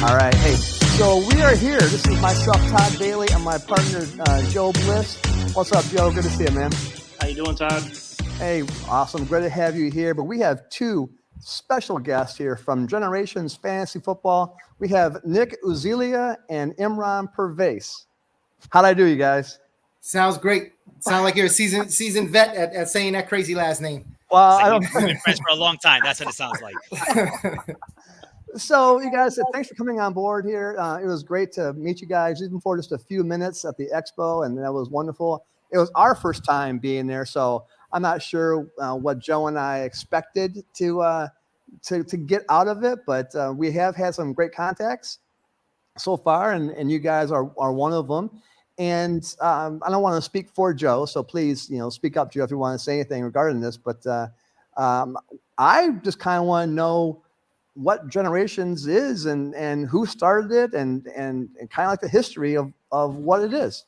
All right, hey, so we are here. This is myself, Todd Bailey, and my partner, Joe Bliss. What's up, Joe? Good to see you, man. How you doing, Todd? Hey, awesome. Great to have you here. But we have two special guests here from Generations Fantasy Football. We have Nick Uzzilia and Imran Pervaiz. How'd I do, you guys? Sounds great. Sound like you're a seasoned vet at saying that crazy last name. Well, I don't. We've been friends for a long time. That's what it sounds like. So, you guys, thanks for coming on board here. It was great to meet you guys, even for just a few minutes at the expo, and that was wonderful. It was our first time being there, so I'm not sure what Joe and I expected to get out of it, but we have had some great contacts so far, and you guys are one of them. And I don't want to speak for Joe, so please, speak up, Joe, if you want to say anything regarding this. But I just kind of want to know what Generations is and who started it and kind of like the history of what it is.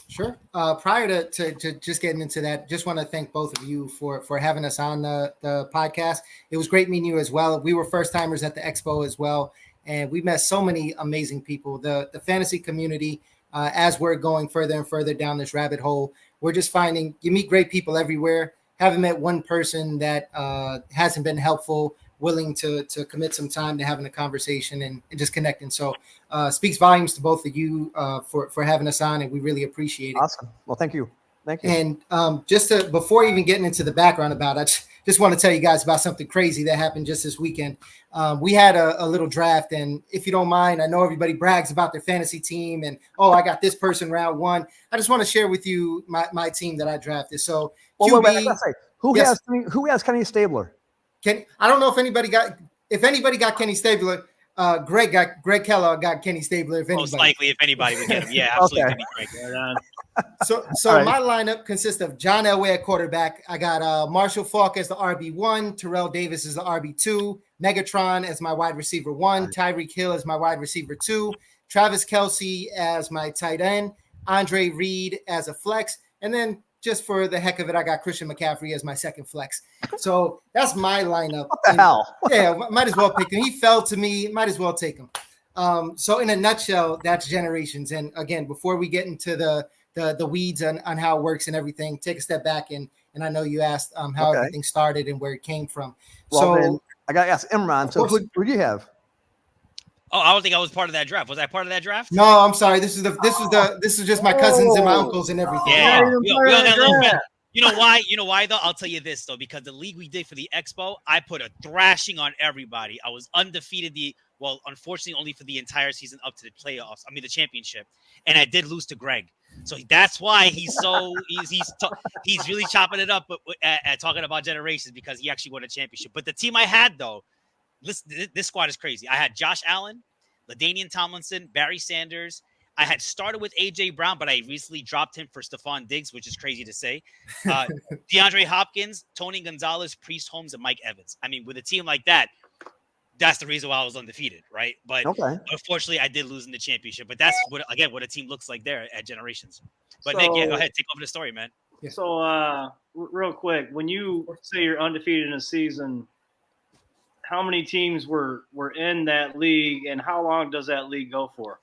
Sure. Prior to just getting into that, just want to thank both of you for having us on the podcast. It was great meeting you as well. We were first timers at the expo as well, and we met so many amazing people. The fantasy community, as we're going further and further down this rabbit hole, we're just finding you meet great people everywhere. Haven't met one person that hasn't been helpful, willing to commit some time to having a conversation and just connecting. So speaks volumes to both of you for having us on, and we really appreciate it. Awesome. Well, thank you. Thank you. And before even getting into the background about it, just want to tell you guys about something crazy that happened just this weekend. We had a little draft, and if you don't mind, I know everybody brags about their fantasy team and, I got this person round one. I just want to share with you my team that I drafted. So wait, I gotta say, who has Kenny Stabler? I don't know if anybody got Kenny Stabler. Greg Keller got Kenny Stabler. If most likely, if anybody would get him, yeah, absolutely. Okay. Greg. So right. My lineup consists of John Elway at quarterback. I got Marshall Faulk as the RB1, Terrell Davis as the RB2, Megatron as my wide receiver 1, Tyreek Hill as my wide receiver 2, Travis Kelce as my tight end, Andre Reed as a flex, and then just for the heck of it, I got Christian McCaffrey as my second flex. So that's my lineup. What the hell? Yeah, might as well pick him. He fell to me. Might as well take him. So in a nutshell, that's Generations. And again, before we get into the weeds on how it works and everything, take a step back and I know you asked how everything started and where it came from. Well, then I got to ask Imran. So who do you have? Oh, I don't think I was part of that draft. Was I part of that draft? No, I'm sorry. This is just my cousins and my uncles and everything. Yeah. You know why? You know why though? I'll tell you this though, because the league we did for the expo, I put a thrashing on everybody. I was undefeated. Unfortunately, only for the entire season up to the playoffs. I mean, the championship, and I did lose to Greg. So that's why he's really chopping it up, but talking about Generations because he actually won a championship. But the team I had though. Listen, this squad is crazy. I had Josh Allen, LaDainian Tomlinson, Barry Sanders. I had started with A.J. Brown, but I recently dropped him for Stephon Diggs, which is crazy to say. DeAndre Hopkins, Tony Gonzalez, Priest Holmes, and Mike Evans. I mean, with a team like that, that's the reason why I was undefeated, right? But unfortunately, I did lose in the championship. But that's what a team looks like there at Generations. But Nick, go ahead, take over the story, man. So real quick, when you say you're undefeated in a season, how many teams were in that league, and how long does that league go for?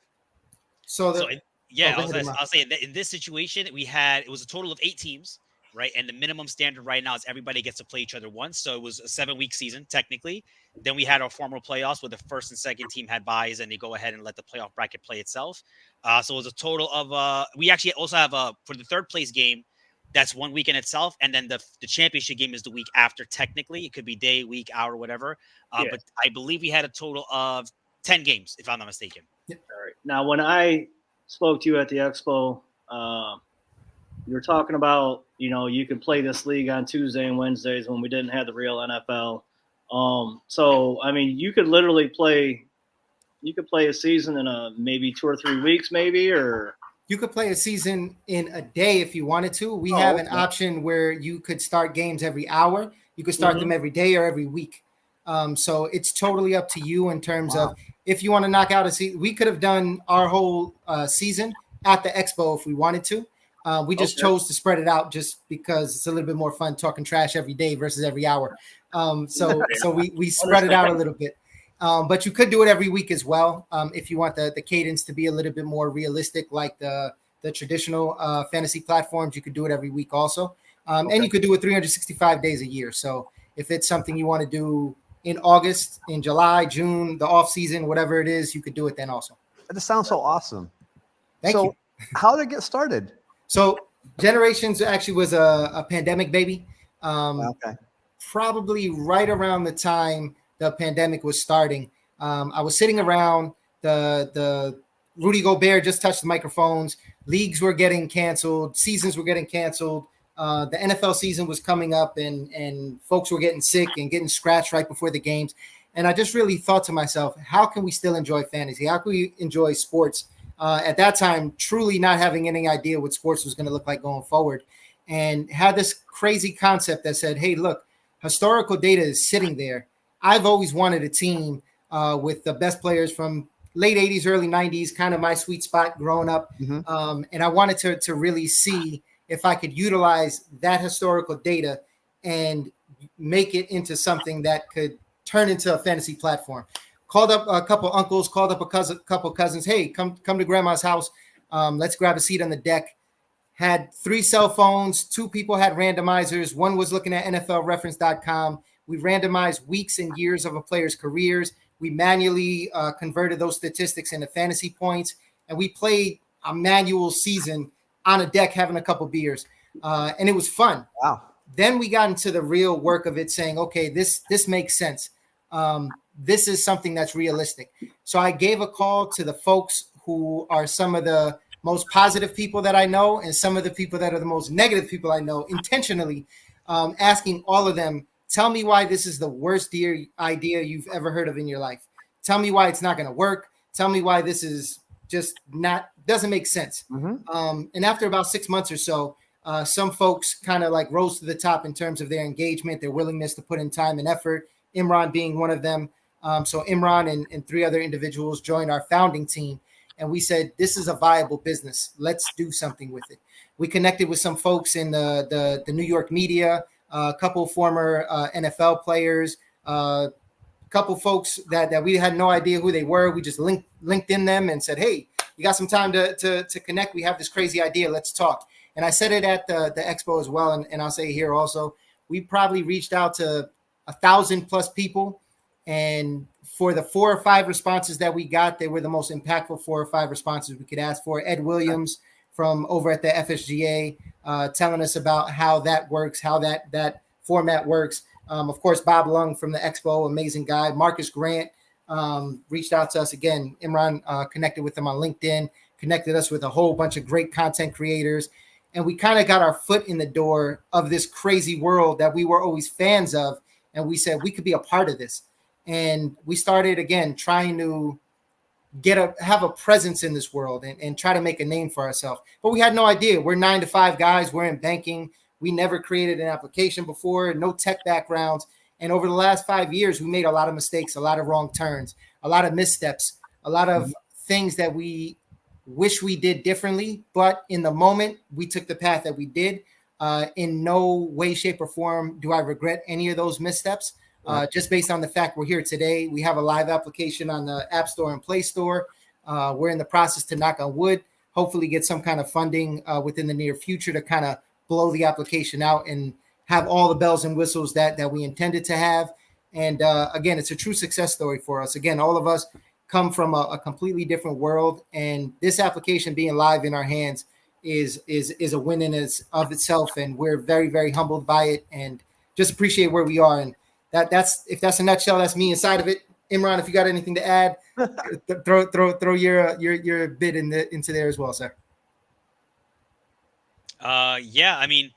I'll say that in this situation, it was a total of 8 teams, right? And the minimum standard right now is everybody gets to play each other once. So it was a 7-week season, technically. Then we had our formal playoffs where the first and second team had buys, and they go ahead and let the playoff bracket play itself. So it was a total of we actually also have for the third place game, that's 1 week in itself. And then the championship game is the week after, technically. It could be day, week, hour, whatever. But I believe we had a total of 10 games, if I'm not mistaken. All right. Now, when I spoke to you at the expo, you were talking about, you could play this league on Tuesday and Wednesdays when we didn't have the real NFL. So, I mean, you could literally play a season in maybe 2 or 3 weeks, maybe, or you could play a season in a day if you wanted to. We have an option where you could start games every hour. You could start them every day or every week. So it's totally up to you in terms of if you want to knock out a season. We could have done our whole season at the expo if we wanted to. We just chose to spread it out just because it's a little bit more fun talking trash every day versus every hour. So we spread it out a little bit. But you could do it every week as well if you want the cadence to be a little bit more realistic, like the traditional fantasy platforms. You could do it every week also. And you could do it 365 days a year. So if it's something you want to do in August, in July, June, the off season, whatever it is, you could do it then also. That just sounds so awesome. Thank you. How did it get started? So Generations actually was a pandemic baby. Okay. Probably right around the time the pandemic was starting. I was sitting around, the Rudy Gobert just touched the microphones. Leagues were getting canceled. Seasons were getting canceled. The NFL season was coming up, and folks were getting sick and getting scratched right before the games. And I just really thought to myself, how can we still enjoy fantasy? How can we enjoy sports? At that time, truly not having any idea what sports was going to look like going forward, and had this crazy concept that said, hey, look, historical data is sitting there. I've always wanted a team with the best players from late 80s, early 90s, kind of my sweet spot growing up. And I wanted to really see if I could utilize that historical data and make it into something that could turn into a fantasy platform. Called up a couple uncles, called up a couple cousins. Hey, come to grandma's house. Let's grab a seat on the deck. Had 3 cell phones. 2 people had randomizers. One was looking at NFLreference.com. We randomized weeks and years of a player's careers. We manually converted those statistics into fantasy points. And we played a manual season on a deck having a couple beers. And it was fun. Wow. Then we got into the real work of it, saying, okay, this makes sense. This is something that's realistic. So I gave a call to the folks who are some of the most positive people that I know and some of the people that are the most negative people I know, intentionally asking all of them, tell me why this is the worst idea you've ever heard of in your life. Tell me why it's not going to work. Tell me why this is just doesn't make sense. And after about 6 months or so, some folks kind of like rose to the top in terms of their engagement, their willingness to put in time and effort, Imran being one of them. So Imran and 3 other individuals joined our founding team. And we said, this is a viable business. Let's do something with it. We connected with some folks in the New York media, a couple former NFL players, a couple folks that we had no idea who they were. We just linked in them and said, hey, you got some time to connect? We have this crazy idea. Let's talk. And I said it at the expo as well. And I'll say here also, we probably reached out to 1,000+ people. And for the 4 or 5 responses that we got, they were the most impactful 4 or 5 responses we could ask for. Ed Williams from over at the FSGA telling us about how that works, how that format works. Of course, Bob Lung from the Expo, amazing guy. Marcus Grant reached out to us again. Imran connected with him on LinkedIn, connected us with a whole bunch of great content creators. And we kind of got our foot in the door of this crazy world that we were always fans of. And we said we could be a part of this. And we started, again, trying to have a presence in this world and try to make a name for ourselves. But we had no idea. We're 9-to-5 guys. We're in banking. We never created an application before, no tech backgrounds. And over the last 5 years, we made a lot of mistakes, a lot of wrong turns, a lot of missteps, a lot of things that we wish we did differently. But in the moment, we took the path that we did. In no way, shape, or form do I regret any of those missteps. Just based on the fact we're here today. We have a live application on the App Store and Play Store. We're in the process, to knock on wood, hopefully get some kind of funding within the near future to kind of blow the application out and have all the bells and whistles that we intended to have. And again, it's a true success story for us. Again, all of us come from a completely different world, and this application being live in our hands is a win in of itself. And we're very, very humbled by it and just appreciate where we are. And that's if that's a nutshell, that's me inside of it. Imran, if you got anything to add, throw your bit into there as well, sir. Yeah, I mean,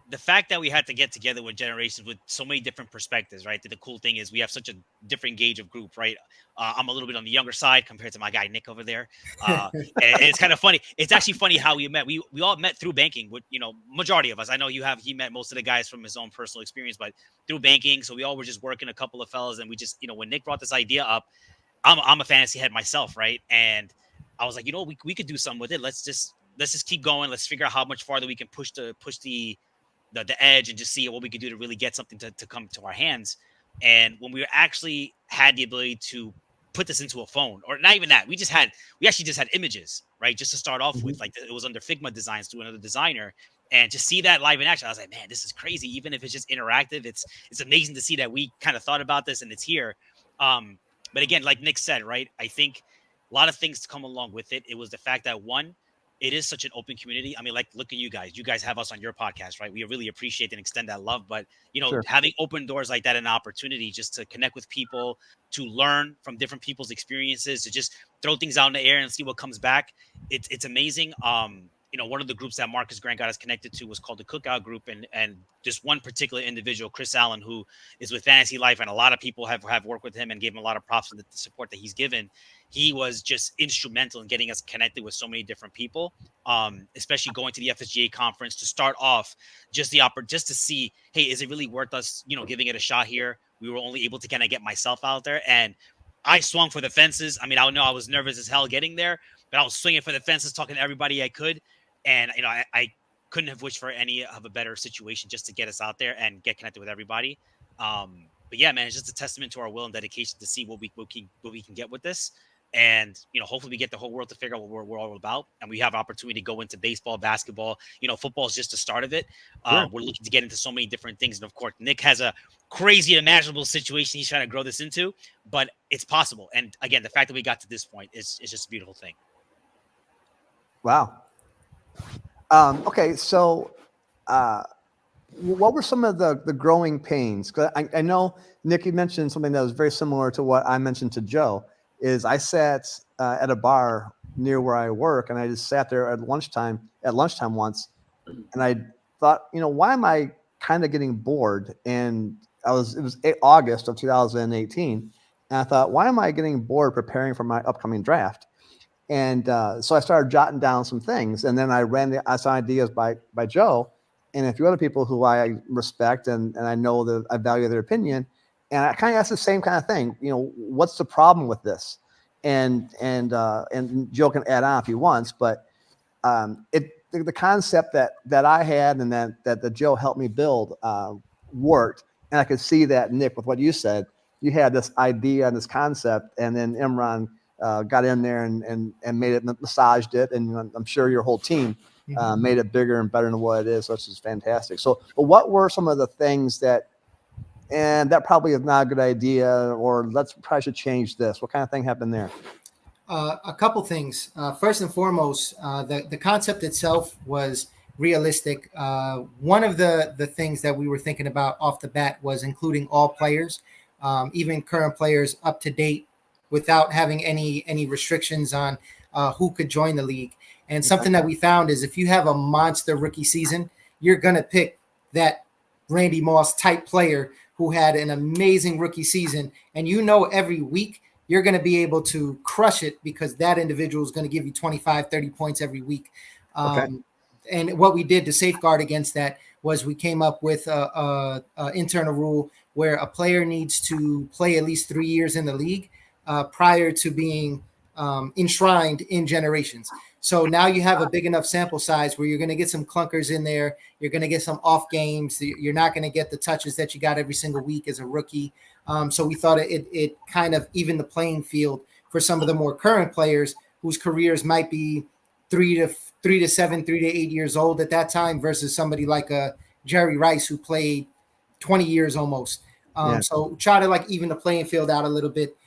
the fact that we had to get together with Generations with so many different perspectives, right? The cool thing is we have such a different gauge of group, right? I'm a little bit on the younger side compared to my guy Nick over there. And it's kind of funny. It's actually funny how we met. We all met through banking. With majority of us. I know he met most of the guys from his own personal experience, but through banking. So we all were just working, a couple of fellas, and we just when Nick brought this idea up, I'm a fantasy head myself, right? And I was like, we could do something with it. Let's let's just keep going. Let's figure out how much farther we can push the edge and just see what we could do to really get something to come to our hands. And when we actually had the ability to put this into a phone, or not even that, we actually just had images, right? Just to start off with, like it was under Figma designs to another designer, and to see that live in action, I was like, man, this is crazy. Even if it's just interactive, it's amazing to see that we kind of thought about this and it's here. But again, like Nick said, right? I think a lot of things to come along with it. It was the fact that one, it is such an open community. I mean, like, look at you guys. You guys have us on your podcast, right? We really appreciate and extend that love. But, Sure. having open doors like that, an opportunity just to connect with people, to learn from different people's experiences, to just throw things out in the air and see what comes back. It's amazing. One of the groups that Marcus Grant got us connected to was called the Cookout Group. And just one particular individual, Chris Allen, who is with Fantasy Life, and a lot of people have worked with him and gave him a lot of props for the support that he's given. He was just instrumental in getting us connected with so many different people, especially going to the FSGA conference to start off, just to see, hey, is it really worth us, giving it a shot here? We were only able to kind of get myself out there, and I swung for the fences. I mean, I know I was nervous as hell getting there, but I was swinging for the fences, talking to everybody I could. And, I couldn't have wished for any of a better situation just to get us out there and get connected with everybody. But yeah, man, it's just a testament to our will and dedication to see what we can get with this. And, hopefully we get the whole world to figure out what we're all about. And we have opportunity to go into baseball, basketball, football is just the start of it. Sure. We're looking to get into so many different things. And of course, Nick has a crazy imaginable situation he's trying to grow this into, but it's possible. And again, the fact that we got to this point is just a beautiful thing. Wow. Okay. So, what were some of the growing pains? 'Cause I know Nick, mentioned something that was very similar to what I mentioned to Joe. Is I sat at a bar near where I work, and I just sat there at lunchtime once, and I thought, why am I kind of getting bored? And it was August of 2018, and I thought, why am I getting bored preparing for my upcoming draft? And so I started jotting down some things, and then I saw ideas by Joe and a few other people who I respect and I know that I value their opinion. And I kind of asked the same kind of thing, what's the problem with this? And Joe can add on if he wants, but the concept that I had and that Joe helped me build worked. And I could see that, Nick, with what you said, you had this idea and this concept, and then Imran got in there and made it, massaged it, and I'm sure your whole team made it bigger and better than what it is. So it's just fantastic. So, but what were some of the things that probably is not a good idea, or probably should change this? What kind of thing happened there? A couple things. First and foremost, the concept itself was realistic. One of the things that we were thinking about off the bat was including all players, even current players, up to date, without having any restrictions on who could join the league. And something that we found is if you have a monster rookie season, you're going to pick that Randy Moss type player who had an amazing rookie season. And every week you're going to be able to crush it because that individual is going to give you 25, 30 points every week. And what we did to safeguard against that was we came up with a internal rule where a player needs to play at least 3 years in the league prior to being enshrined in generations. So now you have a big enough sample size where you're going to get some clunkers in there. You're going to get some off games. You're not going to get the touches that you got every single week as a rookie. So we thought it kind of evened the playing field for some of the more current players whose careers might be 3 to 7, 3 to 8 years old at that time versus somebody like a Jerry Rice who played 20 years almost. So try to even the playing field out a little bit.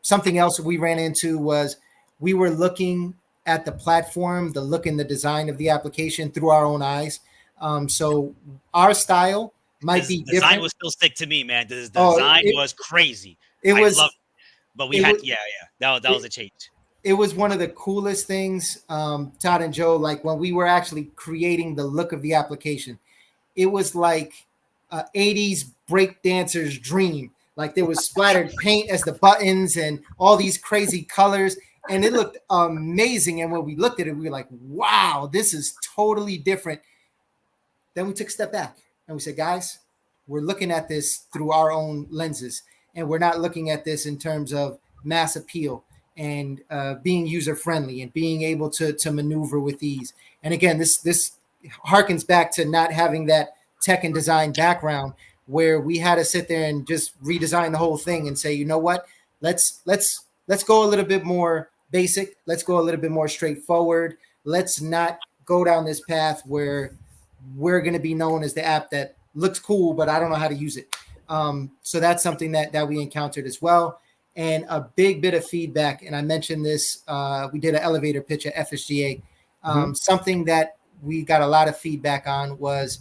Something else we ran into was we were looking at the platform, the look and the design of the application through our own eyes. So our style might be different. Design will still stick to me, man. The design was crazy. I love it. But that was a change. It was one of the coolest things, Todd and Joe, when we were actually creating the look of the application. It was like 80s breakdancer's dream. There was splattered paint as the buttons and all these crazy colors. And it looked amazing. And when we looked at it, we were like, wow, this is totally different. Then we took a step back and we said, guys, we're looking at this through our own lenses. And we're not looking at this in terms of mass appeal. and being user friendly and being able to maneuver with ease. And again, this harkens back to not having that tech and design background, where we had to sit there and just redesign the whole thing and say, you know what, let's go a little bit more basic. Let's go a little bit more straightforward. Let's not go down this path where we're going to be known as the app that looks cool, but I don't know how to use it. So that's something that we encountered as well. And a big bit of feedback, and I mentioned this, we did an elevator pitch at FSGA. Something that we got a lot of feedback on was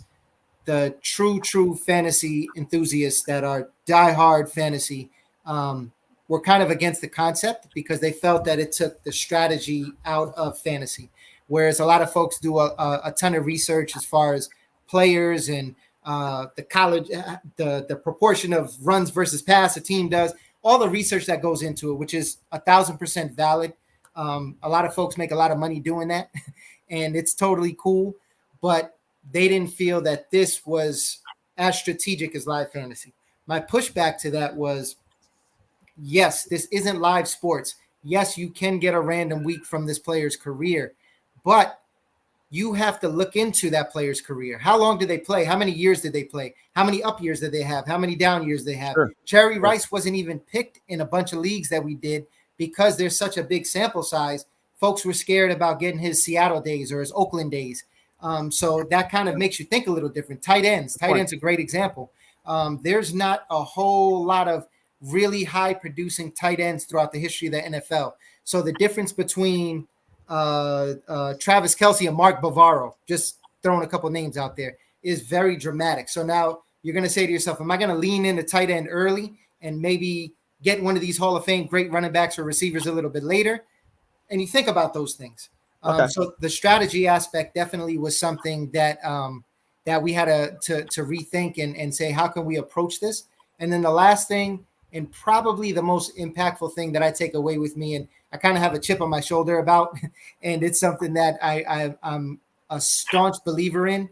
the true fantasy enthusiasts that are diehard fantasy were kind of against the concept because they felt that it took the strategy out of fantasy. Whereas a lot of folks do a ton of research as far as players and the college, the proportion of runs versus pass a team does, all the research that goes into it, which is 1,000% valid. A lot of folks make a lot of money doing that, and it's totally cool. But they didn't feel that this was as strategic as live fantasy. My pushback to that was, yes, this isn't live sports. Yes, you can get a random week from this player's career, but you have to look into that player's career. How long did they play? How many years did they play? How many up years did they have? How many down years they have? Sure. Cherry Rice wasn't even picked in a bunch of leagues that we did because there's such a big sample size. Folks were scared about getting his Seattle days or his Oakland days. So that kind of makes you think a little different. Tight ends a great example. There's not a whole lot of really high producing tight ends throughout the history of the NFL. So the difference between Travis Kelce and Mark Bavaro, just throwing a couple names out there, is very dramatic. So now you're going to say to yourself, am I going to lean into tight end early and maybe get one of these Hall of Fame great running backs or receivers a little bit later? And you think about those things. Okay. So the strategy aspect definitely was something that that we had to rethink and say, how can we approach this? And then the last thing, and probably the most impactful thing that I take away with me, and I kind of have a chip on my shoulder about, and it's something that I'm a staunch believer in,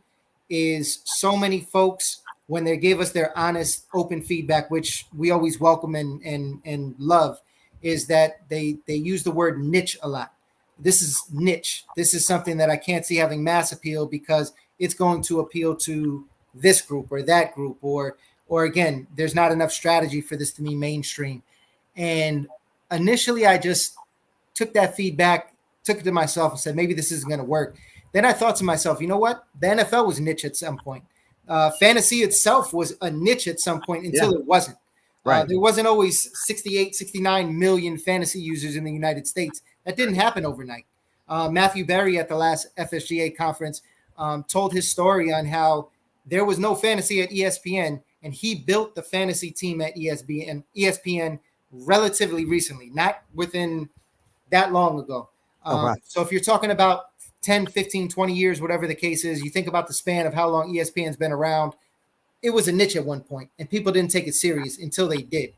is so many folks, when they gave us their honest, open feedback, which we always welcome and love, is that they use the word niche a lot. This is niche. This is something that I can't see having mass appeal because it's going to appeal to this group or that group, or again, there's not enough strategy for this to be mainstream. And initially I just took that feedback, took it to myself and said, maybe this isn't going to work. Then I thought to myself, you know what? The NFL was niche at some point. Fantasy itself was a niche at some point until it wasn't. Right. There wasn't always 68, 69 million fantasy users in the United States. That didn't happen overnight. Matthew Berry at the last FSGA conference told his story on how there was no fantasy at ESPN, and he built the fantasy team at ESPN relatively recently, not within that long ago. So if you're talking about 10, 15, 20 years, whatever the case is, you think about the span of how long ESPN's been around, it was a niche at one point, and people didn't take it serious until they did.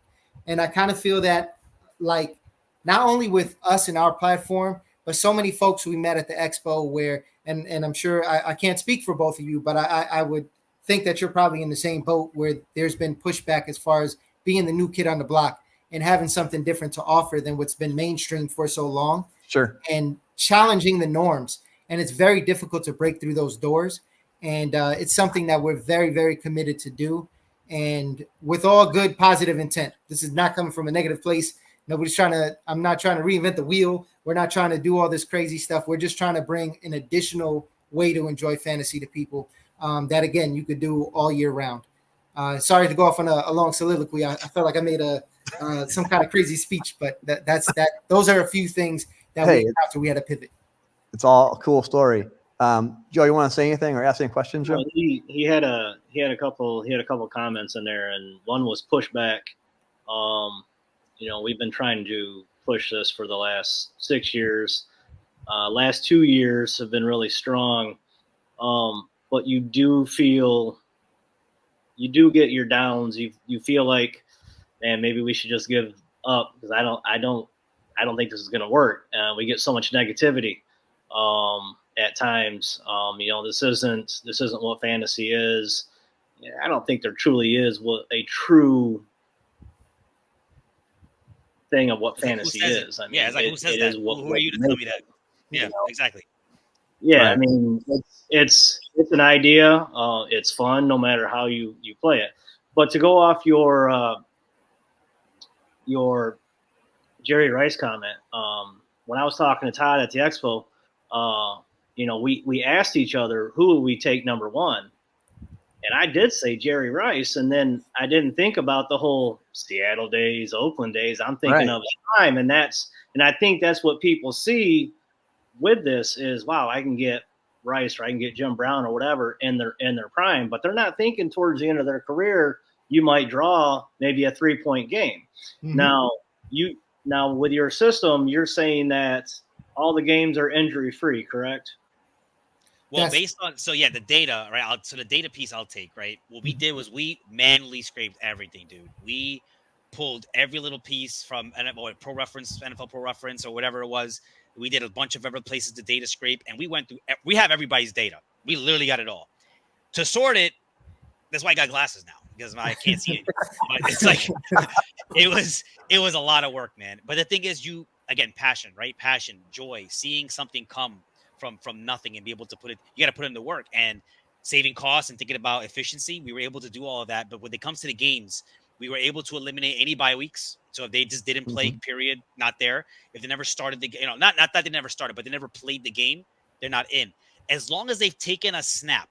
And I kind of feel that, like, not only with us and our platform, but so many folks we met at the expo where, and I'm sure I can't speak for both of you, but I would think that you're probably in the same boat where there's been pushback as far as being the new kid on the block and having something different to offer than what's been mainstream for so long. Sure. And challenging the norms. And it's very difficult to break through those doors. And it's something that we're very, very committed to do. And with all good, positive intent. This is not coming from a negative place. I'm not trying to reinvent the wheel. We're not trying to do all this crazy stuff. We're just trying to bring an additional way to enjoy fantasy to people that, again, you could do all year round. Sorry to go off on a long soliloquy. I felt like I made some kind of crazy speech, but that's that. Those are a few things that we had to pivot. It's all a cool story. Joe, you want to say anything or ask any questions, Joe? Well, he had a couple comments in there, and one was pushback. We've been trying to push this for the last 6 years. Last 2 years have been really strong, but you do get your downs. You feel like, man, maybe we should just give up because I don't think this is going to work. We get so much negativity at times. This isn't what fantasy is. I don't think there truly is what a true thing of what It's like, who fantasy says it? is. I mean, Yeah, it's like, who says it that? is what Who are you to makes tell me it, that? you Yeah, know? exactly. Yeah, Right. I mean, it's an idea. It's fun no matter how you play it. But to go off your Jerry Rice comment, when I was talking to Todd at the expo, we asked each other who would we take number one, and I did say Jerry Rice, and then I didn't think about the whole Seattle days, Oakland days. I'm thinking Right. of his time, and I think that's what people see with this is, wow, I can get Rice or I can get Jim Brown or whatever in their prime, but they're not thinking towards the end of their career you might draw maybe a 3-point game. Mhm. Now with your system, you're saying that all the games are injury free, correct? Well, That's based on the data, right? So the data piece I'll take, right? What we did was we manually scraped everything, dude. We pulled every little piece from Pro Reference, NFL Pro Reference, or whatever it was. We did a bunch of other places to data scrape, and we went through. We have everybody's data. We literally got it all. To sort it, that's why I got glasses now because I can't see it. But it's like it was a lot of work, man. But the thing is, passion, right? Passion, joy, seeing something come from nothing and be able to put it. You got to put in the work and saving costs and thinking about efficiency. We were able to do all of that. But when it comes to the games, we were able to eliminate any bye weeks. So if they just didn't play, period, not there. If they never started the game, not that they never started, but they never played the game, they're not in. As long as they've taken a snap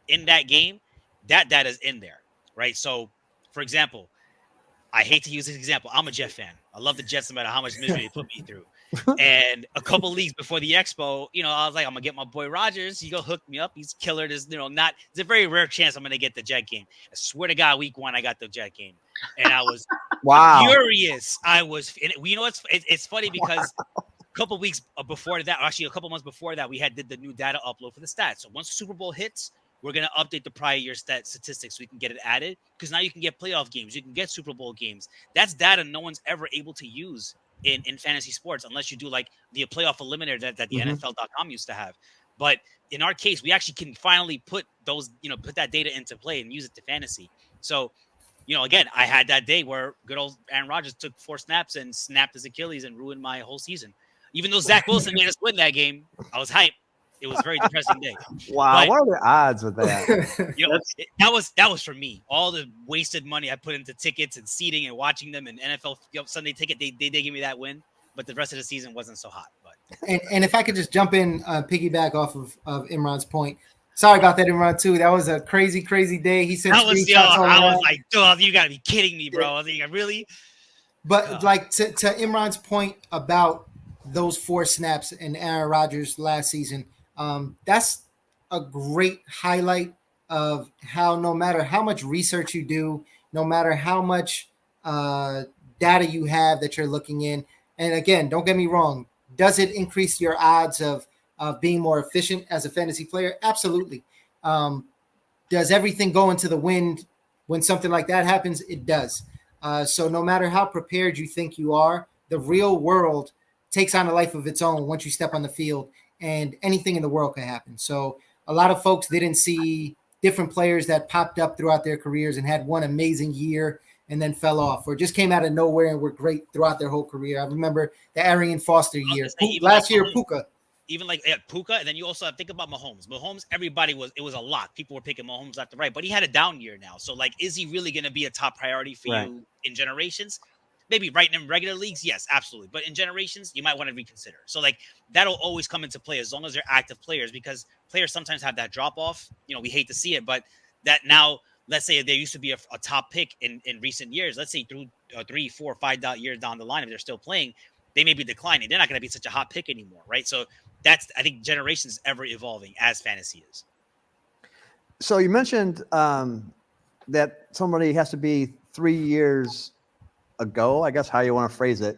in that game, that data is in there, right? So, for example, I hate to use this example. I'm a Jet fan. I love the Jets no matter how much misery they put me through. And a couple leagues before the expo, I was like, I'm gonna get my boy Rogers. He go hook me up. He's killer. There's not. It's a very rare chance I'm gonna get the Jet game. I swear to God, week 1 I got the Jet game, and I was furious. I was. And it's funny because a couple weeks before that, actually a couple months before that, we did the new data upload for the stats. So once the Super Bowl hits, we're going to update the prior year statistics so we can get it added because now you can get playoff games. You can get Super Bowl games. That's data no one's ever able to use in fantasy sports unless you do like the playoff eliminator that the NFL.com used to have. But in our case, we actually can finally put put that data into play and use it to fantasy. So, again, I had that day where good old Aaron Rodgers took 4 snaps and snapped his Achilles and ruined my whole season. Even though Zach Wilson made us win that game, I was hyped. It was a very depressing day. Wow. But, what are the odds with that? that was for me. All the wasted money I put into tickets and seating and watching them and NFL Sunday ticket, they gave me that win. But the rest of the season wasn't so hot. But and if I could just jump in, piggyback off of Imran's point. Sorry about that, Imran, too. That was a crazy, crazy day. He sent screenshots I was like, dude, you got to be kidding me, bro. I was like, really? But like to Imran's point about those 4 snaps in Aaron Rodgers last season, that's a great highlight of how no matter how much research you do, no matter how much data you have that you're looking in, and again, don't get me wrong, does it increase your odds of being more efficient as a fantasy player? Absolutely. Does everything go into the wind when something like that happens? It does. So no matter how prepared you think you are, the real world takes on a life of its own once you step on the field, and anything in the world can happen. So a lot of folks didn't see different players that popped up throughout their careers and had one amazing year and then fell off or just came out of nowhere and were great throughout their whole career. I remember the Arian Foster year. Last year, Puka. Even like Puka, and then you also have to think about Mahomes. Mahomes, it was a lot. People were picking Mahomes left to right, but he had a down year now. So, like, is he really going to be a top priority for you in generations? Maybe right in regular leagues, yes, absolutely. But in generations, you might want to reconsider. So, like, that'll always come into play as long as they're active players because players sometimes have that drop off. We hate to see it, but that now, let's say there used to be a top pick in recent years. Let's say through 3, 4, 5 years down the line, if they're still playing, they may be declining. They're not going to be such a hot pick anymore, right? So, I think generations ever evolving as fantasy is. So you mentioned that somebody has to be 3 years ago, I guess how you want to phrase it,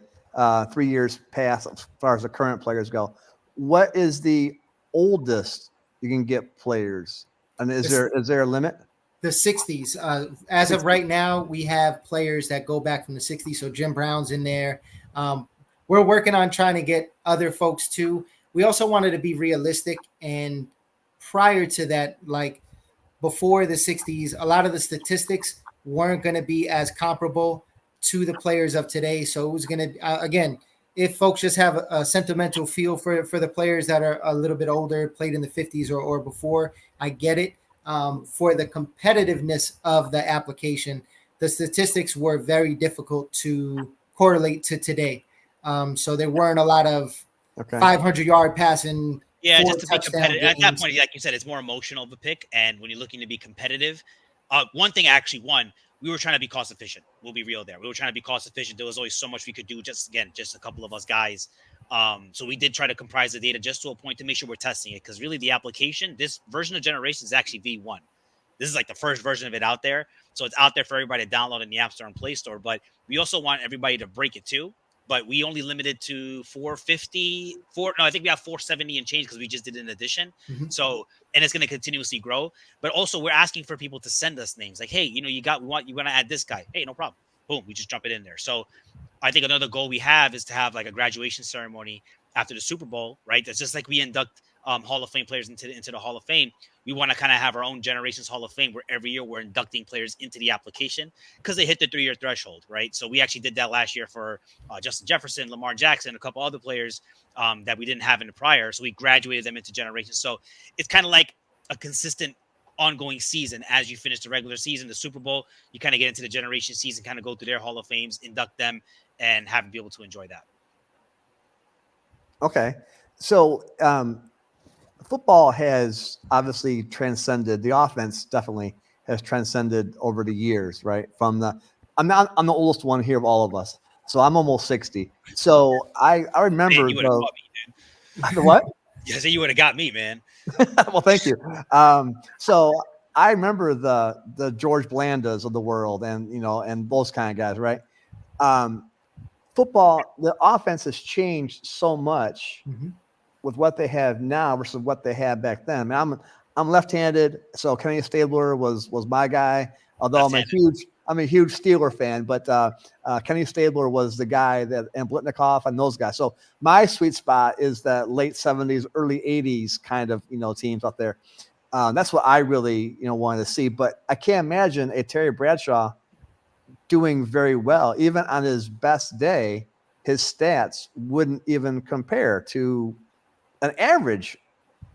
3 years past as far as the current players go. What is the oldest you can get players? And is there a limit? The 60s. As of right now, we have players that go back from the 60s. So Jim Brown's in there. We're working on trying to get other folks too. We also wanted to be realistic. And prior to that, like before the 60s, a lot of the statistics weren't going to be as comparable to the players of today. So it was going to, again, if folks just have a sentimental feel for the players that are a little bit older, played in the 50s or before, I get it. For the competitiveness of the application, the statistics were very difficult to correlate to today. So there weren't a lot of 500-yard passing. Yeah, just to be competitive. At that point, like you said, it's more emotional of a pick. And when you're looking to be competitive, one thing actually won. We were trying to be cost efficient. We'll be real there. We were trying to be cost efficient. There was always so much we could do. Just a couple of us guys. So we did try to comprise the data just to a point to make sure we're testing it. Because really, the application, this version of Generation is actually V1. This is like the first version of it out there. So it's out there for everybody to download in the App Store and Play Store. But we also want everybody to break it too. But we only limited to 450. I think we have 470 and change because we just did an addition. Mm-hmm. So, and it's going to continuously grow. But also, we're asking for people to send us names. Like, hey, you want to add this guy. Hey, no problem. Boom, we just jump it in there. So, I think another goal we have is to have like a graduation ceremony after the Super Bowl, right? That's just like we induct Hall of Fame players into the Hall of Fame. We want to kind of have our own Generations Hall of Fame where every year we're inducting players into the application because they hit the 3-year threshold, right? So we actually did that last year for Justin Jefferson, Lamar Jackson, a couple other players that we didn't have in the prior. So we graduated them into Generations. So it's kind of like a consistent ongoing season. As you finish the regular season, the Super Bowl, you kind of get into the Generation season, kind of go through their Hall of Fames, induct them, and have them be able to enjoy that. Okay. So football has obviously transcended, the offense definitely has transcended over the years, right? I'm the oldest one here of all of us. So I'm almost 60. So I remember man, you got me, dude. The what? Yeah, so you would have got me, man. Well, thank you. So I remember the George Blandas of the world and those kind of guys, right? Football, the offense has changed so much with what they have now versus what they had back then. I mean, I'm left-handed, so Kenny Stabler was my guy. Although I'm a huge Steeler fan, but Kenny Stabler was the guy and Blitnikoff and those guys. So my sweet spot is that late 70s, early 80s kind of teams out there. That's what I really wanted to see. But I can't imagine a Terry Bradshaw doing very well. Even on his best day, his stats wouldn't even compare to an average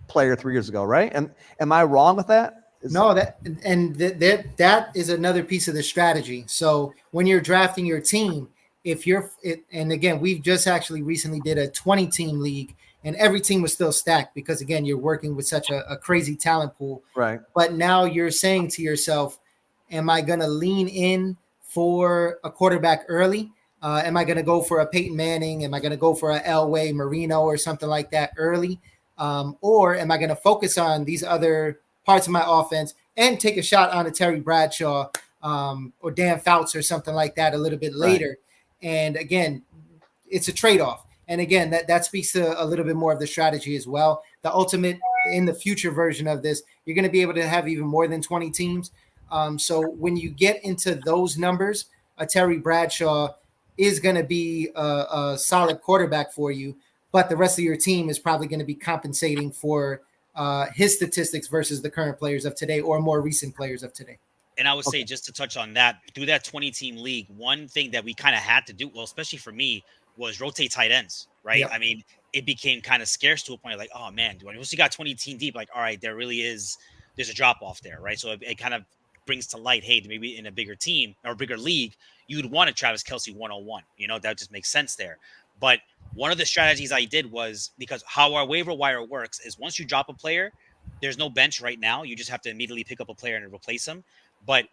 player 3 years ago, right? And am I wrong with that? No, that is another piece of the strategy. So when you're drafting your team, and again, we've just actually recently did a 20-team league, and every team was still stacked because, again, you're working with such a crazy talent pool. Right. But now you're saying to yourself, am I going to lean in for a quarterback early? Am I going to go for a Peyton Manning? Am I going to go for a Elway, Marino, or something like that early? Or am I going to focus on these other parts of my offense and take a shot on a Terry Bradshaw or Dan Fouts or something like that a little bit later? Right. And again, it's a trade-off. And again, that speaks to a little bit more of the strategy as well. The ultimate, in the future version of this, you're going to be able to have even more than 20 teams. So when you get into those numbers, a Terry Bradshaw is going to be a solid quarterback for you, but the rest of your team is probably going to be compensating for his statistics versus the current players of today or more recent players of today. And I would say, just to touch on that, through that 20-team league, one thing that we kind of had to do, well, especially for me, was rotate tight ends, right? Yep. I mean, it became kind of scarce to a point like, oh, man, once you got 20-team deep, like, all right, there's a drop-off there, right? So it kind of brings to light, hey, maybe in a bigger team or bigger league, you'd want a Travis Kelce 101. That just makes sense there. But one of the strategies I did was, because how our waiver wire works is once you drop a player, there's no bench right now. You just have to immediately pick up a player and replace him. But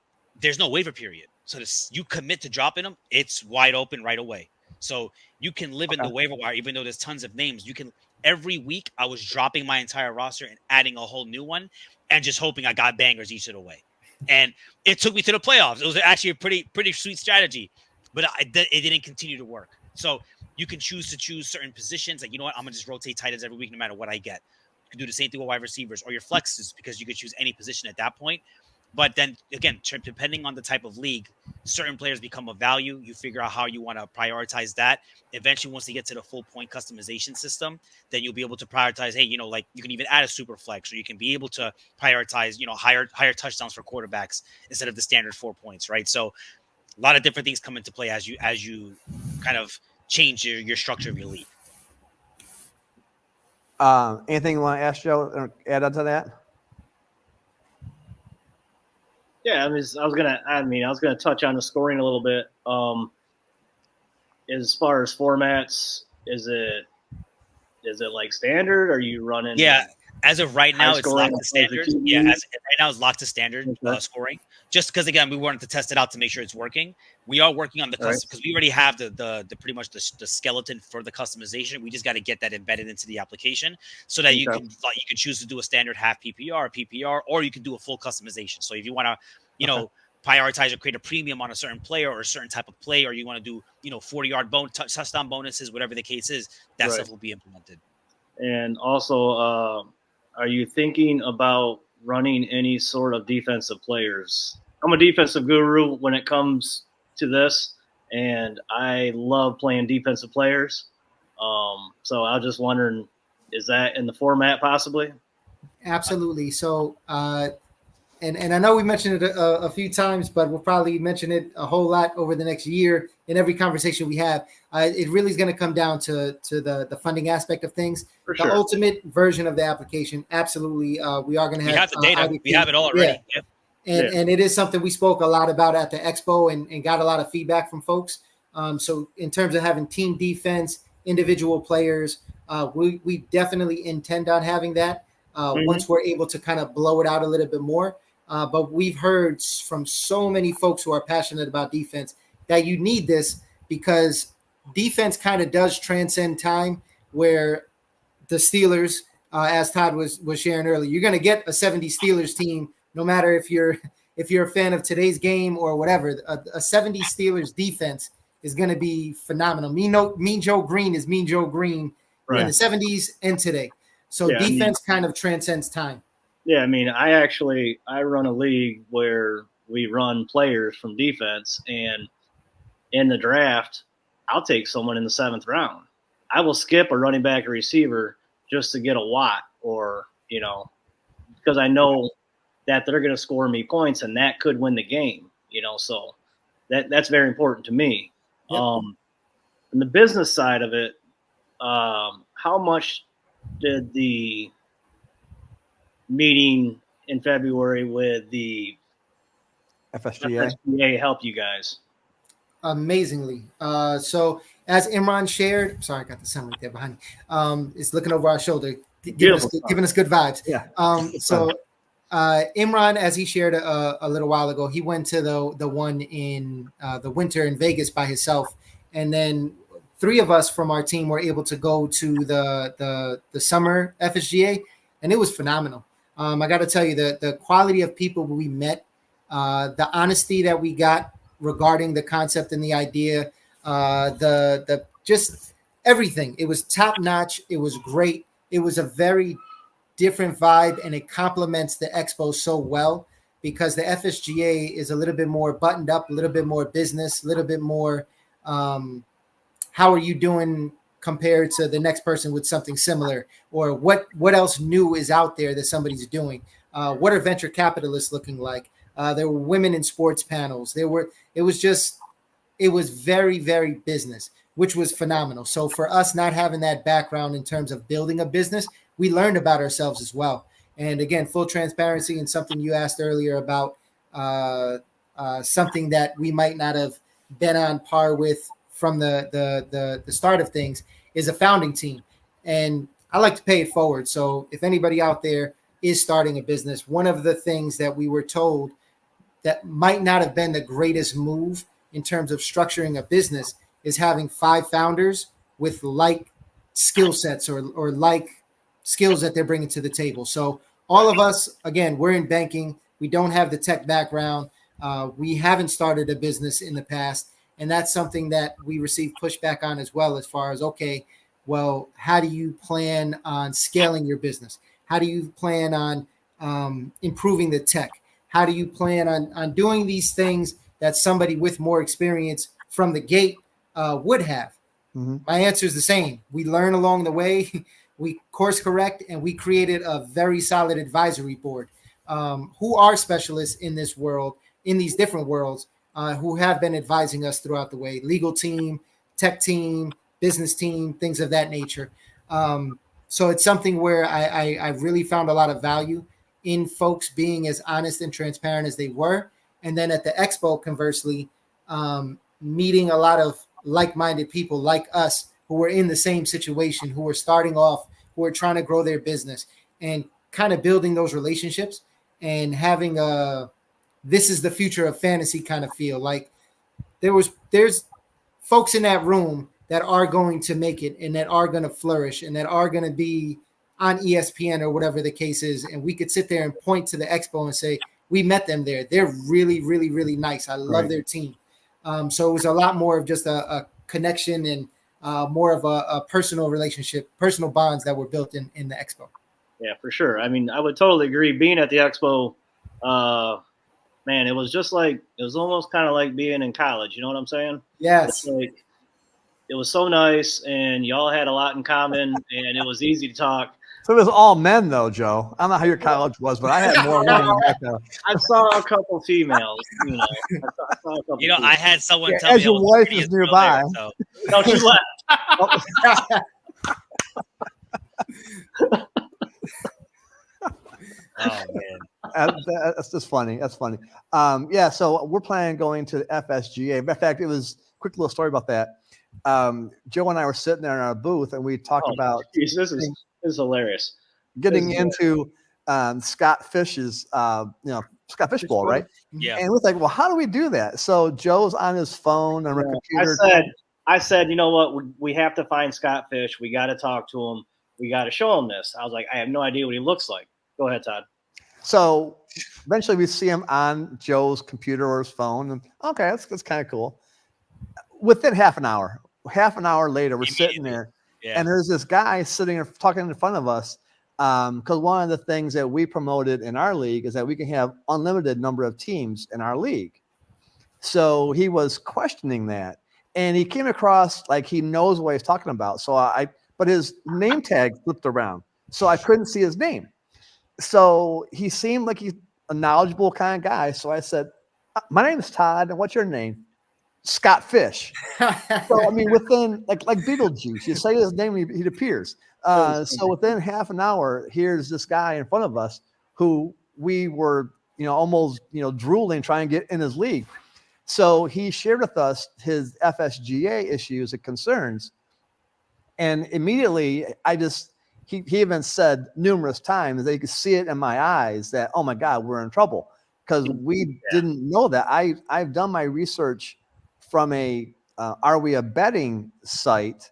there's no waiver period. So you commit to dropping them, it's wide open right away. So you can live in the waiver wire, even though there's tons of names. You can, every week I was dropping my entire roster and adding a whole new one and just hoping I got bangers each of the way. And it took me to the playoffs. It was actually a pretty sweet strategy, but it didn't continue to work. So you can choose certain positions. Like, you know what? I'm going to just rotate tight ends every week, no matter what I get. You can do the same thing with wide receivers or your flexes, because you could choose any position at that point. But then again, depending on the type of league, certain players become of value. You figure out how you want to prioritize that. Eventually, once you get to the full point customization system, then you'll be able to prioritize, hey, like you can even add a super flex, or you can be able to prioritize, higher touchdowns for quarterbacks instead of the standard 4 points, right? So A lot of different things come into play as you kind of change your structure of your league. Anything you want to ask Joe or add on to that? Yeah, I was gonna touch on the scoring a little bit. As far as formats, is it like standard? Are you running? Yeah, as of right now, it's locked to standard. Yeah, right now it's locked to standard scoring. Just because again, we wanted to test it out to make sure it's working. We are working on the custom because we already have the pretty much the skeleton for the customization. We just got to get that embedded into the application so that you can choose to do a standard half PPR, or you can do a full customization. So if you want to, prioritize or create a premium on a certain player or a certain type of play, or you want to do 40-yard touchdown bonuses, whatever the case is, that stuff will be implemented. And also, are you thinking about running any sort of defensive players? I'm a defensive guru when it comes to this, and I love playing defensive players. So I was just wondering, is that in the format possibly? Absolutely. So, and I know we mentioned it a few times, but we'll probably mention it a whole lot over the next year in every conversation we have. It really is going to come down to the funding aspect of things. For the ultimate version of the application, absolutely, we are going to have. We have the data. IDP. We have it all already. Yeah. And it is something we spoke a lot about at the expo and got a lot of feedback from folks. So in terms of having team defense, individual players, we definitely intend on having that once we're able to kind of blow it out a little bit more. But we've heard from so many folks who are passionate about defense that you need this because defense kind of does transcend time, where the Steelers, as Todd was sharing earlier, you're going to get a 70 Steelers team, no matter if you're a fan of today's game or whatever. A 70 Steelers defense is going to be phenomenal. Mean Joe Green is Mean Joe Green in the 70s and today. So defense kind of transcends time. Yeah, I mean, I run a league where we run players from defense, and in the draft, I'll take someone in the 7th round. I will skip a running back or receiver just to get a Watt, or because I know that they're going to score me points, and that could win the game. So that's very important to me. Yep. On the business side of it, how much did the meeting in February with the FSGA help you guys? Amazingly. So as Imran shared, sorry, I got the sun right there behind me. It's looking over our shoulder, giving us good vibes. Yeah. So Imran, as he shared a little while ago, he went to the one in the winter in Vegas by himself, and then 3 of us from our team were able to go to the summer FSGA, and it was phenomenal. I got to tell you, the quality of people we met, the honesty that we got regarding the concept and the idea, the just everything. It was top notch. It was great. It was a very different vibe, and it complements the expo so well because the FSGA is a little bit more buttoned up, a little bit more business, a little bit more how are you doing compared to the next person with something similar, or what else new is out there that somebody's doing. What are venture capitalists looking like? There were women in sports panels. It was very, very business, which was phenomenal. So for us not having that background in terms of building a business, we learned about ourselves as well. And again, full transparency, and something you asked earlier about something that we might not have been on par with from the start of things is a founding team. And I like to pay it forward. So if anybody out there is starting a business, one of the things that we were told that might not have been the greatest move in terms of structuring a business is having 5 founders with like skill sets or like skills that they're bringing to the table. So all of us, again, we're in banking. We don't have the tech background. We haven't started a business in the past. And that's something that we receive pushback on as well, as far as, okay, well, how do you plan on scaling your business? How do you plan on improving the tech? How do you plan on doing these things that somebody with more experience from the gate would have? Mm-hmm. My answer is the same. We learn along the way, we course correct, and we created a very solid advisory board who are specialists in this world, in these different worlds, who have been advising us throughout the way, legal team, tech team, business team, things of that nature. So it's something where I really found a lot of value in folks being as honest and transparent as they were. And then at the expo, conversely, meeting a lot of like-minded people like us who were in the same situation, who were starting off, who were trying to grow their business, and kind of building those relationships and having this is the future of fantasy kind of feel. Like there's folks in that room that are going to make it and that are going to flourish and that are going to be on ESPN or whatever the case is. And we could sit there and point to the expo and say, we met them there. They're really, really, really nice. I love their team. So it was a lot more of just a connection and more of a personal relationship, personal bonds that were built in the expo. Yeah, for sure. I mean, I would totally agree. Being at the expo, man, it was almost kind of like being in college. You know what I'm saying? Yes. It was so nice, and y'all had a lot in common, and it was easy to talk. So it was all men, though, Joe. I don't know how your college was, but I had more women back there. I saw a couple females. I had someone tell as me your wife is nearby. There, so. No, she left. Oh man, that's just funny. That's funny. Yeah, so we're planning on going to the FSGA. In fact, it was a quick little story about that. Joe and I were sitting there in our booth, and we talked about geez, this is hilarious. Getting into Scott Fish's, Scott Fish Bowl, right? Yeah. And we're like, well, how do we do that? So Joe's on his phone on a computer. I said, you know what? We have to find Scott Fish. We got to talk to him. We got to show him this. I was like, I have no idea what he looks like. Go ahead, Todd. So eventually we see him on Joe's computer or his phone. And okay, that's kind of cool. Within half an hour later, we're sitting there, and there's this guy sitting there talking in front of us. Because one of the things that we promoted in our league is that we can have unlimited number of teams in our league. So he was questioning that, and he came across like he knows what he's talking about. But his name tag flipped around, so I couldn't see his name. So he seemed like he's a knowledgeable kind of guy. So I said, "My name is Todd, and what's your name?" Scott Fish. So I mean, within like Beetlejuice, you say his name, he appears. So within half an hour, here's this guy in front of us who we were, almost, drooling trying to get in his league. So he shared with us his FSGA issues and concerns, and immediately he even said numerous times that you could see it in my eyes that, oh my God, we're in trouble because we didn't know that. I've done my research from are we a betting site,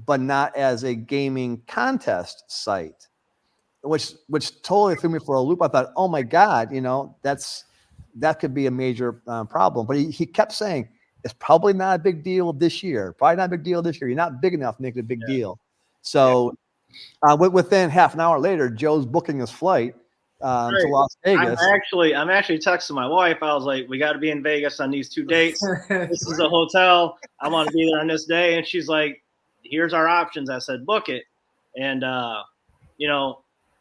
but not as a gaming contest site, which totally threw me for a loop. I thought, oh my God, that could be a major problem. But he kept saying, it's probably not a big deal this year. Probably not a big deal this year. You're not big enough to make it a big deal. So within half an hour later, Joe's booking his flight to Las Vegas. I'm actually texting my wife. I was like, we got to be in Vegas on these 2 dates. This is a hotel. I want to be there on this day. And she's like, here's our options. I said, book it. And,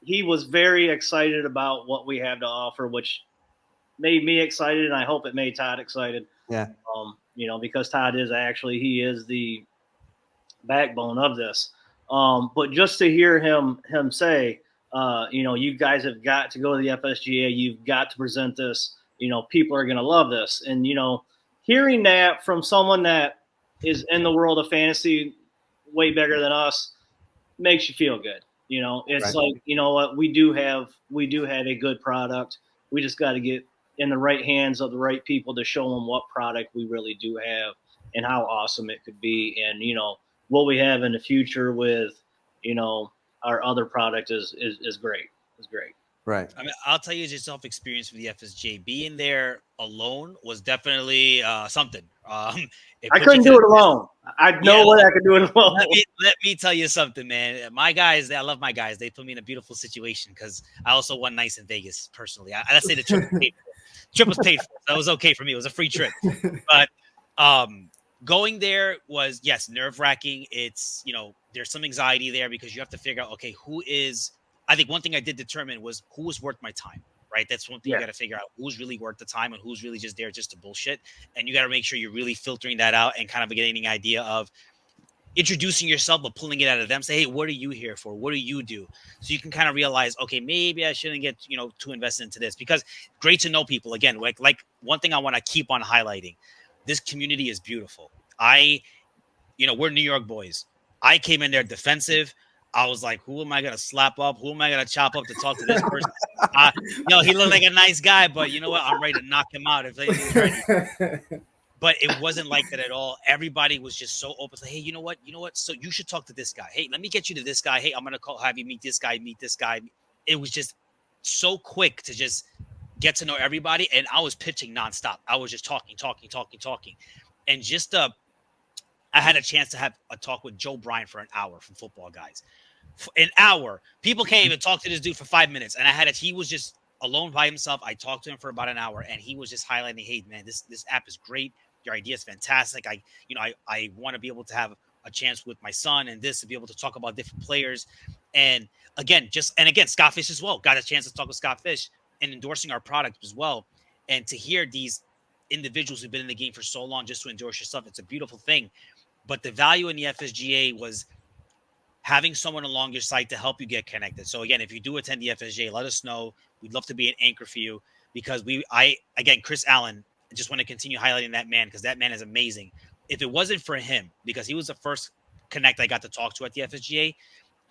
he was very excited about what we have to offer, which made me excited. And I hope it made Todd excited. Yeah. Because Todd is the backbone of this. But just to hear him say, you guys have got to go to the FSGA. You've got to present this. People are going to love this. And, hearing that from someone that is in the world of fantasy way bigger than us makes you feel good. It's right. Like, you know what, we do have a good product. We just got to get in the right hands of the right people to show them what product we really do have and how awesome it could be. And, what we have in the future with, our other product is great. It's great. Right. I mean, I'll tell you just off experience with the FSJ. Being there alone was definitely something. I couldn't do it alone. I know what I could do it alone. Let me tell you something, man. My guys, I love my guys. They put me in a beautiful situation because I also won nice in Vegas personally. Let's say the trip was paid for. Trip was paid for. So that was okay for me. It was a free trip. But going there was, yes, nerve-wracking. It's, there's some anxiety there because you have to figure out, okay, I think one thing I did determine was who was worth my time, right? That's one thing you got to figure out, who's really worth the time and who's really just there just to bullshit. And you got to make sure you're really filtering that out and kind of getting an idea of introducing yourself, but pulling it out of them. Say, hey, what are you here for? What do you do? So you can kind of realize, okay, maybe I shouldn't get, too invested into this, because great to know people. Again, like one thing I want to keep on highlighting, this community is beautiful. We're New York boys. I came in there defensive. I was like, who am I going to slap up? Who am I going to chop up to talk to this person? He looked like a nice guy, but you know what? I'm ready to knock him out if anything's ready. But it wasn't like that at all. Everybody was just so open. Like, hey, you know what? So you should talk to this guy. Hey, let me get you to this guy. Hey, I'm going to have you meet this guy, It was just so quick to just get to know everybody. And I was pitching nonstop. I was just talking. And just I had a chance to have a talk with Joe Bryant for an hour from Football Guys. For an hour. People can't even talk to this dude for 5 minutes. And he was just alone by himself. I talked to him for about an hour, and he was just highlighting, hey, man, this app is great. Your idea is fantastic. I want to be able to have a chance with my son and this to be able to talk about different players. And again, Scott Fish as well. Got a chance to talk with Scott Fish and endorsing our product as well. And to hear these individuals who've been in the game for so long just to endorse your stuff, it's a beautiful thing. But the value in the FSGA was having someone along your side to help you get connected. So again, if you do attend the FSGA, let us know. We'd love to be an anchor for you, because Chris Allen, I just want to continue highlighting that man, because that man is amazing. If it wasn't for him, because he was the first connect I got to talk to at the FSGA